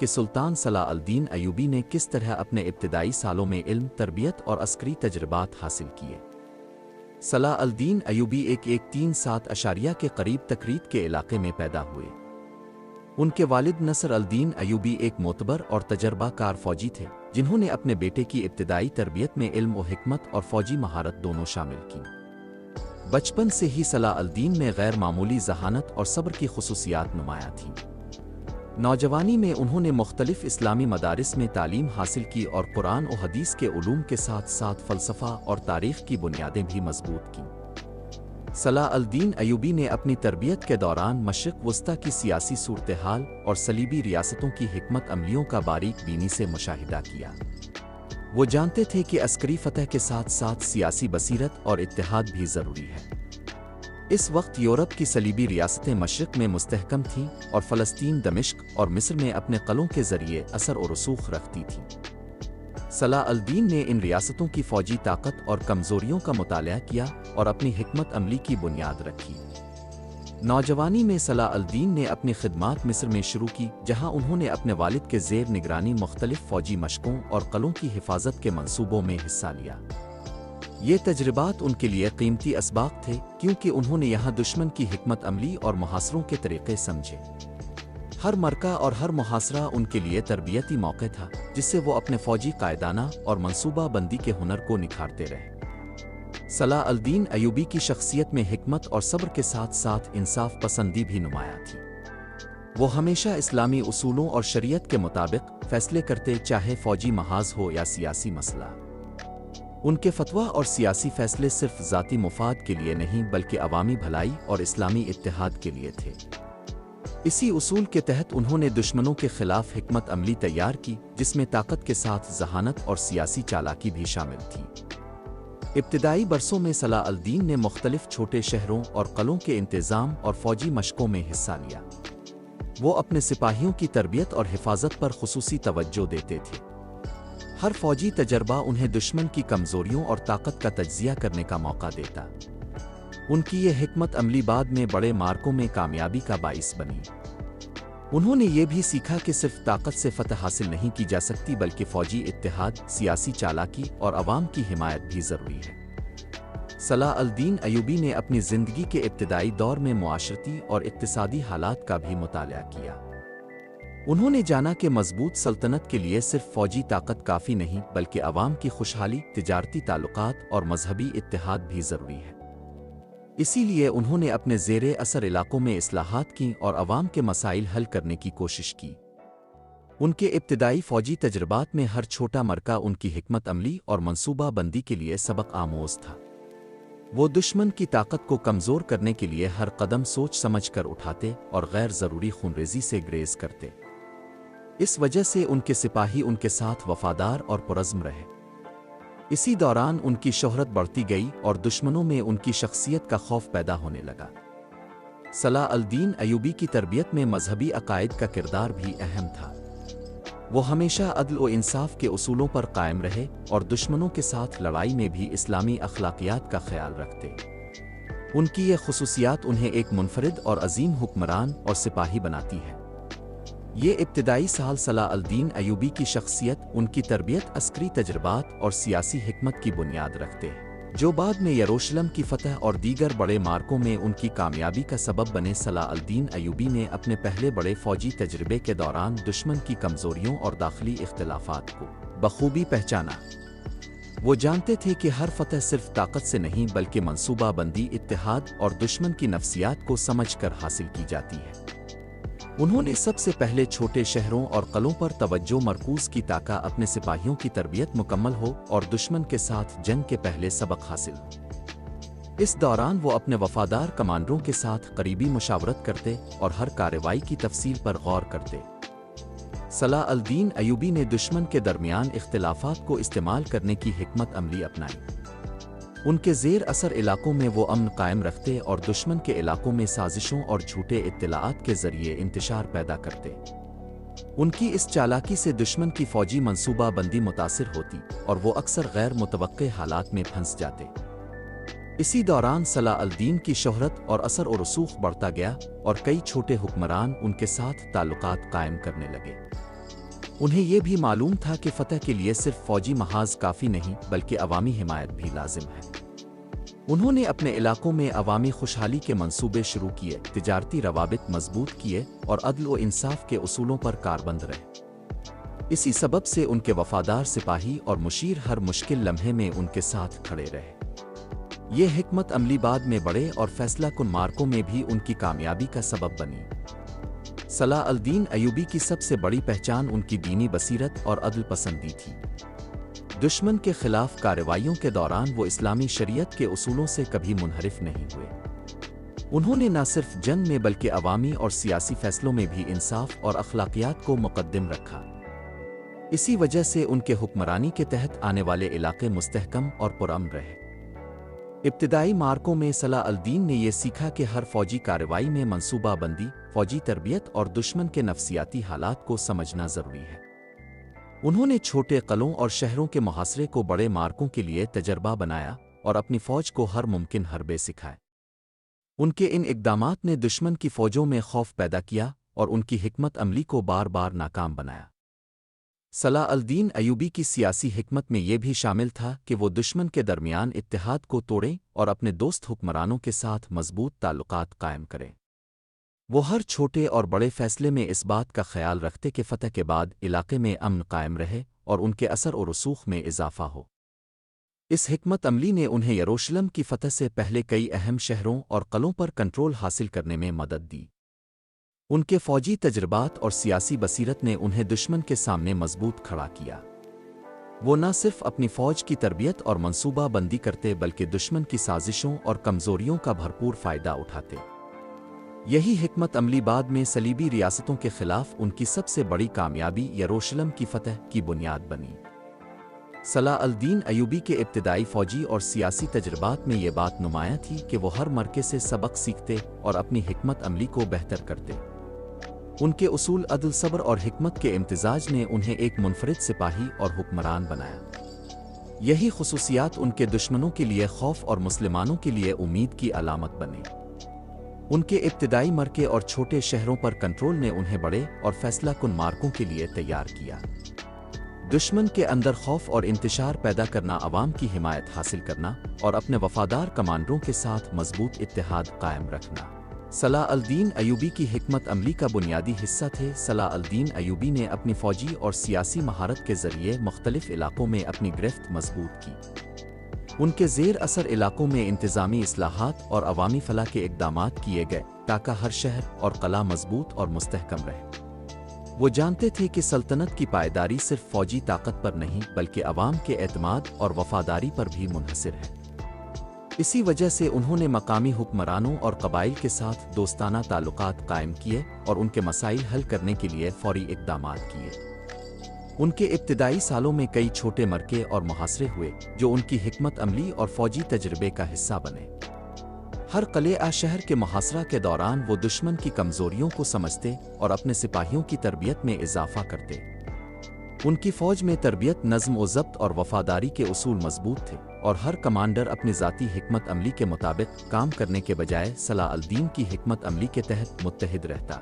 کہ سلطان صلاح الدین ایوبی نے کس طرح اپنے ابتدائی سالوں میں علم، تربیت اور عسکری تجربات حاصل کیے۔ صلاح الدین ایوبی 137 کے قریب تکریت کے علاقے میں پیدا ہوئے۔ ان کے والد نصر الدین ایوبی ایک معتبر اور تجربہ کار فوجی تھے، جنہوں نے اپنے بیٹے کی ابتدائی تربیت میں علم و حکمت اور فوجی مہارت دونوں شامل کی۔ بچپن سے ہی صلاح الدین میں غیر معمولی ذہانت اور صبر کی خصوصیات نمایاں تھیں۔ نوجوانی میں انہوں نے مختلف اسلامی مدارس میں تعلیم حاصل کی اور قرآن و حدیث کے علوم کے ساتھ ساتھ فلسفہ اور تاریخ کی بنیادیں بھی مضبوط کیں۔ صلاح الدین ایوبی نے اپنی تربیت کے دوران مشرق وسطیٰ کی سیاسی صورتحال اور صلیبی ریاستوں کی حکمت عملیوں کا باریک بینی سے مشاہدہ کیا۔ وہ جانتے تھے کہ عسکری فتح کے ساتھ ساتھ سیاسی بصیرت اور اتحاد بھی ضروری ہے۔ اس وقت یورپ کی صلیبی ریاستیں مشرق میں مستحکم تھیں اور فلسطین، دمشق اور مصر میں اپنے قلعوں کے ذریعے اثر و رسوخ رکھتی تھیں۔ صلاح الدین نے ان ریاستوں کی فوجی طاقت اور کمزوریوں کا مطالعہ کیا اور اپنی حکمت عملی کی بنیاد رکھی۔ نوجوانی میں صلاح الدین نے اپنی خدمات مصر میں شروع کی، جہاں انہوں نے اپنے والد کے زیر نگرانی مختلف فوجی مشقوں اور قلعوں کی حفاظت کے منصوبوں میں حصہ لیا۔ یہ تجربات ان کے لیے قیمتی اسباق تھے، کیونکہ انہوں نے یہاں دشمن کی حکمت عملی اور محاصروں کے طریقے سمجھے۔ ہر مرکہ اور ہر محاصرہ ان کے لیے تربیتی موقع تھا، جس سے وہ اپنے فوجی قائدانہ اور منصوبہ بندی کے ہنر کو نکھارتے رہے۔ صلاح الدین ایوبی کی شخصیت میں حکمت اور صبر کے ساتھ ساتھ انصاف پسندی بھی نمایاں تھی۔ وہ ہمیشہ اسلامی اصولوں اور شریعت کے مطابق فیصلے کرتے، چاہے فوجی محاذ ہو یا سیاسی مسئلہ۔ ان کے فتویٰ اور سیاسی فیصلے صرف ذاتی مفاد کے لیے نہیں بلکہ عوامی بھلائی اور اسلامی اتحاد کے لیے تھے۔ اسی اصول کے تحت انہوں نے دشمنوں کے خلاف حکمت عملی تیار کی، جس میں طاقت کے ساتھ ذہانت اور سیاسی چالاکی بھی شامل تھی۔ ابتدائی برسوں میں صلاح الدین نے مختلف چھوٹے شہروں اور قلعوں کے انتظام اور فوجی مشقوں میں حصہ لیا۔ وہ اپنے سپاہیوں کی تربیت اور حفاظت پر خصوصی توجہ دیتے تھے۔ ہر فوجی تجربہ انہیں دشمن کی کمزوریوں اور طاقت کا تجزیہ کرنے کا موقع دیتا۔ ان کی یہ حکمت عملی بعد میں بڑے مارکوں میں کامیابی کا باعث بنی۔ انہوں نے یہ بھی سیکھا کہ صرف طاقت سے فتح حاصل نہیں کی جا سکتی بلکہ فوجی اتحاد، سیاسی چالاکی اور عوام کی حمایت بھی ضروری ہے۔ صلاح الدین ایوبی نے اپنی زندگی کے ابتدائی دور میں معاشرتی اور اقتصادی حالات کا بھی مطالعہ کیا۔ انہوں نے جانا کہ مضبوط سلطنت کے لیے صرف فوجی طاقت کافی نہیں بلکہ عوام کی خوشحالی، تجارتی تعلقات اور مذہبی اتحاد بھی ضروری ہے۔ اسی لیے انہوں نے اپنے زیر اثر علاقوں میں اصلاحات کیں اور عوام کے مسائل حل کرنے کی کوشش کی۔ ان کے ابتدائی فوجی تجربات میں ہر چھوٹا مرکہ ان کی حکمت عملی اور منصوبہ بندی کے لیے سبق آموز تھا۔ وہ دشمن کی طاقت کو کمزور کرنے کے لیے ہر قدم سوچ سمجھ کر اٹھاتے اور غیر ضروری خونریزی سے گریز کرتے۔ اس وجہ سے ان کے سپاہی ان کے ساتھ وفادار اور پرعزم رہے۔ اسی دوران ان کی شہرت بڑھتی گئی اور دشمنوں میں ان کی شخصیت کا خوف پیدا ہونے لگا۔ صلاح الدین ایوبی کی تربیت میں مذہبی عقائد کا کردار بھی اہم تھا۔ وہ ہمیشہ عدل و انصاف کے اصولوں پر قائم رہے اور دشمنوں کے ساتھ لڑائی میں بھی اسلامی اخلاقیات کا خیال رکھتے۔ ان کی یہ خصوصیات انہیں ایک منفرد اور عظیم حکمران اور سپاہی بناتی ہے۔ یہ ابتدائی سال صلاح الدین ایوبی کی شخصیت، ان کی تربیت، عسکری تجربات اور سیاسی حکمت کی بنیاد رکھتے ہیں، جو بعد میں یروشلم کی فتح اور دیگر بڑے مارکوں میں ان کی کامیابی کا سبب بنے۔ صلاح الدین ایوبی نے اپنے پہلے بڑے فوجی تجربے کے دوران دشمن کی کمزوریوں اور داخلی اختلافات کو بخوبی پہچانا۔ وہ جانتے تھے کہ ہر فتح صرف طاقت سے نہیں بلکہ منصوبہ بندی، اتحاد اور دشمن کی نفسیات کو سمجھ کر حاصل کی جاتی ہے۔ انہوں نے سب سے پہلے چھوٹے شہروں اور قلعوں پر توجہ مرکوز کی تاکہ اپنے سپاہیوں کی تربیت مکمل ہو اور دشمن کے ساتھ جنگ کے پہلے سبق حاصل ہو۔ اس دوران وہ اپنے وفادار کمانڈروں کے ساتھ قریبی مشاورت کرتے اور ہر کارروائی کی تفصیل پر غور کرتے۔ صلاح الدین ایوبی نے دشمن کے درمیان اختلافات کو استعمال کرنے کی حکمت عملی اپنائی۔ ان کے زیر اثر علاقوں میں وہ امن قائم رکھتے اور دشمن کے علاقوں میں سازشوں اور جھوٹے اطلاعات کے ذریعے انتشار پیدا کرتے۔ ان کی اس چالاکی سے دشمن کی فوجی منصوبہ بندی متاثر ہوتی اور وہ اکثر غیر متوقع حالات میں پھنس جاتے۔ اسی دوران صلاح الدین کی شہرت اور اثر و رسوخ بڑھتا گیا اور کئی چھوٹے حکمران ان کے ساتھ تعلقات قائم کرنے لگے۔ انہیں یہ بھی معلوم تھا کہ فتح کے لیے صرف فوجی محاذ کافی نہیں بلکہ عوامی حمایت بھی لازم ہے۔ انہوں نے اپنے علاقوں میں عوامی خوشحالی کے منصوبے شروع کیے، تجارتی روابط مضبوط کیے اور عدل و انصاف کے اصولوں پر کاربند رہے۔ اسی سبب سے ان کے وفادار سپاہی اور مشیر ہر مشکل لمحے میں ان کے ساتھ کھڑے رہے۔ یہ حکمت عملی بعد میں بڑے اور فیصلہ کن مارکوں میں بھی ان کی کامیابی کا سبب بنی۔ صلاح الدین ایوبی کی سب سے بڑی پہچان ان کی دینی بصیرت اور عدل پسندی تھی۔ دشمن کے خلاف کارروائیوں کے دوران وہ اسلامی شریعت کے اصولوں سے کبھی منحرف نہیں ہوئے۔ انہوں نے نہ صرف جنگ میں بلکہ عوامی اور سیاسی فیصلوں میں بھی انصاف اور اخلاقیات کو مقدم رکھا۔ اسی وجہ سے ان کے حکمرانی کے تحت آنے والے علاقے مستحکم اور پرامن رہے۔ ابتدائی مارکوں میں صلاح الدین نے یہ سیکھا کہ ہر فوجی کارروائی میں منصوبہ بندی، فوجی تربیت اور دشمن کے نفسیاتی حالات کو سمجھنا ضروری ہے۔ انہوں نے چھوٹے قلعوں اور شہروں کے محاصرے کو بڑے مارکوں کے لیے تجربہ بنایا اور اپنی فوج کو ہر ممکن حربے سکھائے۔ ان کے ان اقدامات نے دشمن کی فوجوں میں خوف پیدا کیا اور ان کی حکمت عملی کو بار بار ناکام بنایا۔ صلاح الدین ایوبی کی سیاسی حکمت میں یہ بھی شامل تھا کہ وہ دشمن کے درمیان اتحاد کو توڑیں اور اپنے دوست حکمرانوں کے ساتھ مضبوط تعلقات قائم کریں۔ وہ ہر چھوٹے اور بڑے فیصلے میں اس بات کا خیال رکھتے کہ فتح کے بعد علاقے میں امن قائم رہے اور ان کے اثر و رسوخ میں اضافہ ہو۔ اس حکمت عملی نے انہیں یروشلم کی فتح سے پہلے کئی اہم شہروں اور قلعوں پر کنٹرول حاصل کرنے میں مدد دی۔ ان کے فوجی تجربات اور سیاسی بصیرت نے انہیں دشمن کے سامنے مضبوط کھڑا کیا۔ وہ نہ صرف اپنی فوج کی تربیت اور منصوبہ بندی کرتے بلکہ دشمن کی سازشوں اور کمزوریوں کا بھرپور فائدہ اٹھاتے۔ یہی حکمت عملی بعد میں صلیبی ریاستوں کے خلاف ان کی سب سے بڑی کامیابی یروشلم کی فتح کی بنیاد بنی۔ صلاح الدین ایوبی کے ابتدائی فوجی اور سیاسی تجربات میں یہ بات نمایاں تھی کہ وہ ہر مرکے سے سبق سیکھتے اور اپنی حکمت عملی کو بہتر کرتے۔ ان کے اصول، عدل، صبر اور حکمت کے امتزاج نے انہیں ایک منفرد سپاہی اور حکمران بنایا۔ یہی خصوصیات ان کے دشمنوں کے لیے خوف اور مسلمانوں کے لیے امید کی علامت بنی۔ ان کے ابتدائی مرکے اور چھوٹے شہروں پر کنٹرول نے انہیں بڑے اور فیصلہ کن مارکوں کے لیے تیار کیا۔ دشمن کے اندر خوف اور انتشار پیدا کرنا، عوام کی حمایت حاصل کرنا اور اپنے وفادار کمانڈروں کے ساتھ مضبوط اتحاد قائم رکھنا صلاح الدین ایوبی کی حکمت عملی کا بنیادی حصہ تھے۔ صلاح الدین ایوبی نے اپنی فوجی اور سیاسی مہارت کے ذریعے مختلف علاقوں میں اپنی گرفت مضبوط کی۔ ان کے زیر اثر علاقوں میں انتظامی اصلاحات اور عوامی فلاح کے اقدامات کیے گئے تاکہ ہر شہر اور قلعہ مضبوط اور مستحکم رہے۔ وہ جانتے تھے کہ سلطنت کی پائیداری صرف فوجی طاقت پر نہیں بلکہ عوام کے اعتماد اور وفاداری پر بھی منحصر ہے۔ اسی وجہ سے انہوں نے مقامی حکمرانوں اور قبائل کے ساتھ دوستانہ تعلقات قائم کیے اور ان کے مسائل حل کرنے کے لیے فوری اقدامات کیے۔ ان کے ابتدائی سالوں میں کئی چھوٹے مرکے اور محاصرے ہوئے جو ان کی حکمت عملی اور فوجی تجربے کا حصہ بنے۔ ہر قلعہ شہر کے محاصرہ کے دوران وہ دشمن کی کمزوریوں کو سمجھتے اور اپنے سپاہیوں کی تربیت میں اضافہ کرتے۔ ان کی فوج میں تربیت، نظم و ضبط اور وفاداری کے اصول مضبوط تھے اور ہر کمانڈر اپنی ذاتی حکمت عملی کے مطابق کام کرنے کے بجائے صلاح الدین کی حکمت عملی کے تحت متحد رہتا۔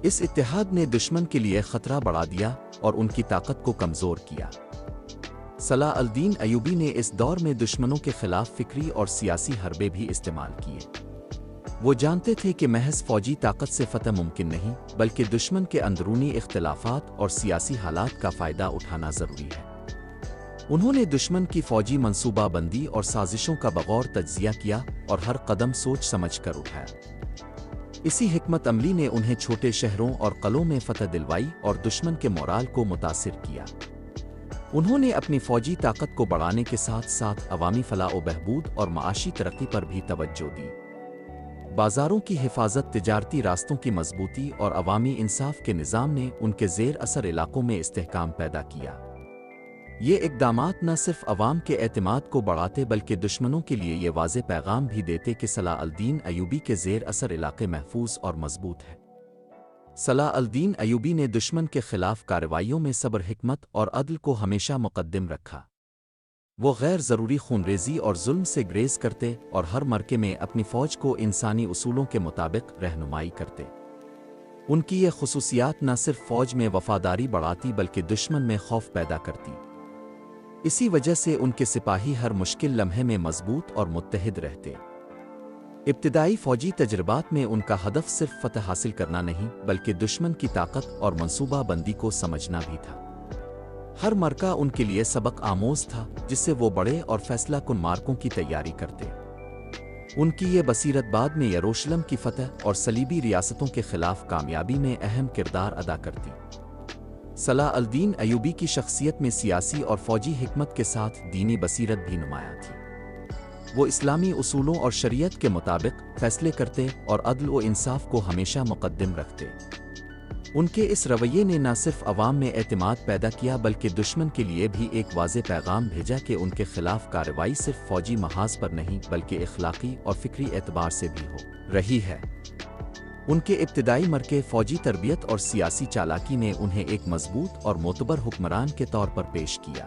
اس اتحاد نے دشمن کے لیے خطرہ بڑھا دیا اور ان کی طاقت کو کمزور کیا۔ صلاح الدین ایوبی نے اس دور میں دشمنوں کے خلاف فکری اور سیاسی حربے بھی استعمال کیے۔ وہ جانتے تھے کہ محض فوجی طاقت سے فتح ممکن نہیں بلکہ دشمن کے اندرونی اختلافات اور سیاسی حالات کا فائدہ اٹھانا ضروری ہے۔ انہوں نے دشمن کی فوجی منصوبہ بندی اور سازشوں کا بغور تجزیہ کیا اور ہر قدم سوچ سمجھ کر اٹھایا۔ اسی حکمت عملی نے انہیں چھوٹے شہروں اور قلعوں میں فتح دلوائی اور دشمن کے مورال کو متاثر کیا۔ انہوں نے اپنی فوجی طاقت کو بڑھانے کے ساتھ ساتھ عوامی فلاح و بہبود اور معاشی ترقی پر بھی توجہ دی۔ بازاروں کی حفاظت، تجارتی راستوں کی مضبوطی اور عوامی انصاف کے نظام نے ان کے زیر اثر علاقوں میں استحکام پیدا کیا۔ یہ اقدامات نہ صرف عوام کے اعتماد کو بڑھاتے بلکہ دشمنوں کے لیے یہ واضح پیغام بھی دیتے کہ صلاح الدین ایوبی کے زیر اثر علاقے محفوظ اور مضبوط ہے۔ صلاح الدین ایوبی نے دشمن کے خلاف کارروائیوں میں صبر، حکمت اور عدل کو ہمیشہ مقدم رکھا۔ وہ غیر ضروری خونریزی اور ظلم سے گریز کرتے اور ہر مرکے میں اپنی فوج کو انسانی اصولوں کے مطابق رہنمائی کرتے۔ ان کی یہ خصوصیات نہ صرف فوج میں وفاداری بڑھاتی بلکہ دشمن میں خوف پیدا کرتی۔ اسی وجہ سے ان کے سپاہی ہر مشکل لمحے میں مضبوط اور متحد رہتے۔ ابتدائی فوجی تجربات میں ان کا ہدف صرف فتح حاصل کرنا نہیں بلکہ دشمن کی طاقت اور منصوبہ بندی کو سمجھنا بھی تھا۔ ہر مرکہ ان کے لیے سبق آموز تھا جس سے وہ بڑے اور فیصلہ کن مارکوں کی تیاری کرتے۔ ان کی یہ بصیرت بعد میں یروشلم کی فتح اور صلیبی ریاستوں کے خلاف کامیابی میں اہم کردار ادا کرتی۔ صلاح الدین ایوبی کی شخصیت میں سیاسی اور فوجی حکمت کے ساتھ دینی بصیرت بھی نمایاں تھی۔ وہ اسلامی اصولوں اور شریعت کے مطابق فیصلے کرتے اور عدل و انصاف کو ہمیشہ مقدم رکھتے۔ ان کے اس رویے نے نہ صرف عوام میں اعتماد پیدا کیا بلکہ دشمن کے لیے بھی ایک واضح پیغام بھیجا کہ ان کے خلاف کارروائی صرف فوجی محاذ پر نہیں بلکہ اخلاقی اور فکری اعتبار سے بھی ہو رہی ہے۔ ان کے ابتدائی مرکے، فوجی تربیت اور سیاسی چالاکی نے انہیں ایک مضبوط اور معتبر حکمران کے طور پر پیش کیا۔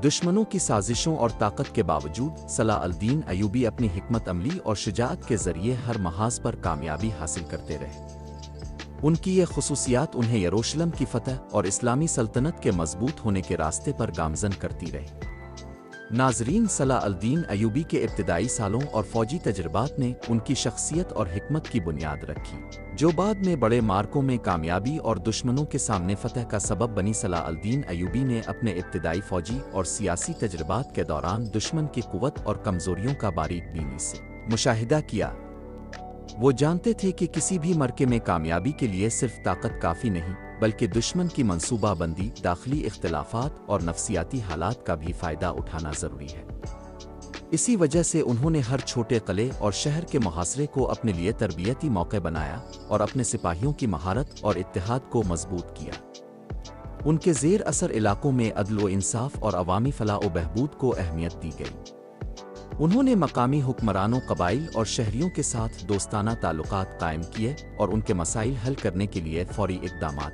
دشمنوں کی سازشوں اور طاقت کے باوجود صلاح الدین ایوبی اپنی حکمت عملی اور شجاعت کے ذریعے ہر محاذ پر کامیابی حاصل کرتے رہے۔ ان کی یہ خصوصیات انہیں یروشلم کی فتح اور اسلامی سلطنت کے مضبوط ہونے کے راستے پر گامزن کرتی رہی۔ ناظرین، صلاح الدین ایوبی کے ابتدائی سالوں اور فوجی تجربات نے ان کی شخصیت اور حکمت کی بنیاد رکھی جو بعد میں بڑے مارکوں میں کامیابی اور دشمنوں کے سامنے فتح کا سبب بنی۔ صلاح الدین ایوبی نے اپنے ابتدائی فوجی اور سیاسی تجربات کے دوران دشمن کی قوت اور کمزوریوں کا باریک بینی سے مشاہدہ کیا۔ وہ جانتے تھے کہ کسی بھی مرکے میں کامیابی کے لیے صرف طاقت کافی نہیں بلکہ دشمن کی منصوبہ بندی، داخلی اختلافات اور نفسیاتی حالات کا بھی فائدہ اٹھانا ضروری ہے۔ اسی وجہ سے انہوں نے ہر چھوٹے قلعے اور شہر کے محاصرے کو اپنے لیے تربیتی موقع بنایا اور اپنے سپاہیوں کی مہارت اور اتحاد کو مضبوط کیا۔ ان کے زیر اثر علاقوں میں عدل و انصاف اور عوامی فلاح و بہبود کو اہمیت دی گئی۔ انہوں نے مقامی حکمرانوں، قبائل اور شہریوں کے ساتھ دوستانہ تعلقات قائم کیے اور ان کے مسائل حل کرنے کے لیے فوری اقدامات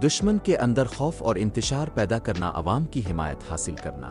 دشمن کے اندر خوف اور انتشار پیدا کرنا، عوام کی حمایت حاصل کرنا۔